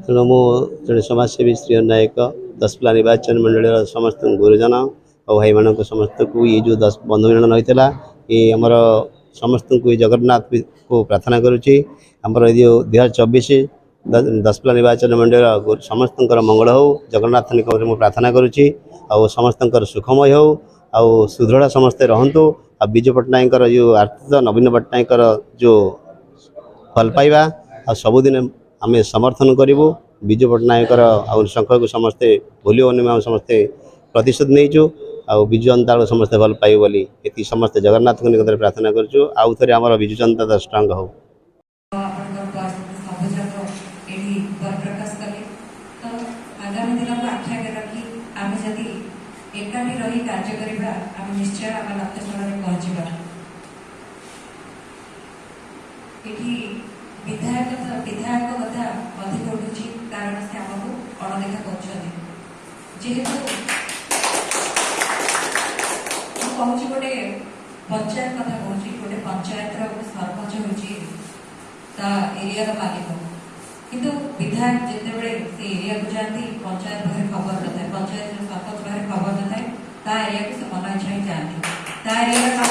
तेणु मुझे समाजसेवी श्री नायक दशपल्ला निर्वाचन मंडल समस्त गुरुजन और भाई मान समस्त को ये जो 10 बंधु मिलन होता ये आमर समस्त को जगन्नाथ को प्रार्थना करुच्ची आमर जो 2024 दशपल्ला निर्वाचन मंडल समस्त मंगल हो जगन्नाथ मुझे प्रार्थना करुच्ची और समस्त सुखमय हो आ सुदृढ़ समस्ते रहतु आ विजु पट्टनायक जो आर्थिक नवीन पट्टनायक जो भल पाइबा आ सबुदिन आम समर्थन करूँ विजु पट्टनायक संख्या को समस्ते भूलिबनी आम समस्ते प्रतिशोध नहीं आउ विजु जनता समस्ते भल पाइब बोली ये समस्ते जगन्नाथ निकट प्रार्थना करूँ आउ थे आम विजु जनता स्ट्रांग हो। एकाठी रही कार्य करिबा हम निश्चय आम लक्ष्य स्थल में पहुँचबा। एठी विधायक कथा अधिक उठुची कारण से आमको अणदेखा करछथि जेहेतु कहूँ गोटे पंचायत कथा कहूँ गोटे पंचायत सरपंच होची ता एरिया मालिक किंतु विधायक जितेबले से एरिया को जाती पंचायत पाखे खबर न था पंचायत सरपंच पाखे खबर न था ता एरिया को से मन इच्छा ही जाती ता एरिया काम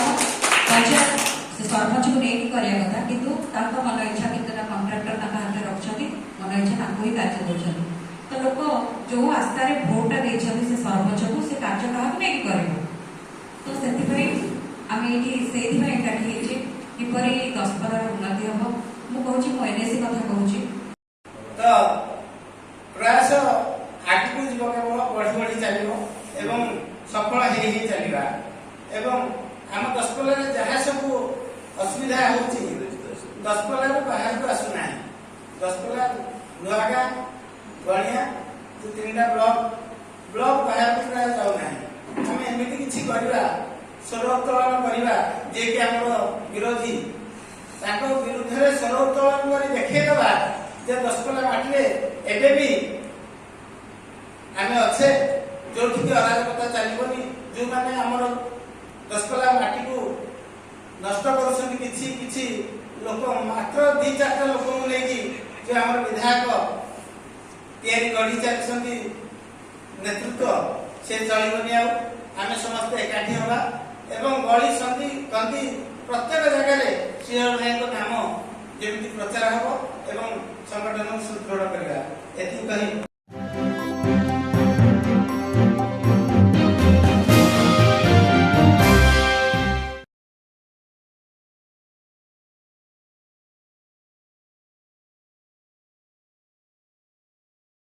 पंचायत से सरपंच को नहीं करिया कथा किंतु ताको मन इच्छा कितना कॉन्ट्रैक्टर ताका हाथ रखछथि मन इच्छा ताको ही कार्य करछथि तो लोक जो आस्था रे वोट देछथि से सरपंच को से कार्य काहा नहीं करिवो तो सेति पई आमे एठी सेति पई एकाठी हेछि किपरि 10 उन्नति हो मु कहूछि मु एनएससी कथा कहूछि तो प्रयास आगू जीव केवल बढ़ी बढ़ी चलो एवं सफल हो चलवा एवं आम दशपल्ला जहाँ सब असुविधा हो दशपल्ला बाहर को आसुना दशपल्ला नुआगा गणिया जो 3टा ब्लॉक बाहर को प्राय जाऊना आम एमती किसी करवा स्वर उत्तोलन करवा जे कि आम विरोधी विरुद्ध में स्वर उत्तोलन कर देखा दशपल्ला माटी एबे भी आम अच्छे जो अराजकता चलबनी जो मैंने आमर दशपल्ला माटी को नष्ट कर लोक मात्र 2-4 लोक लेकिन जो आम विधायक तैयारी गढ़ी चलती नेतृत्व से चलबनी आम समस्त एकाठी हवा एवं गली संधि कंदी प्रत्येक जगह श्रीहर भाई नाम जमी प्रचार हम एवं संगठन सुदृढ़ करवा।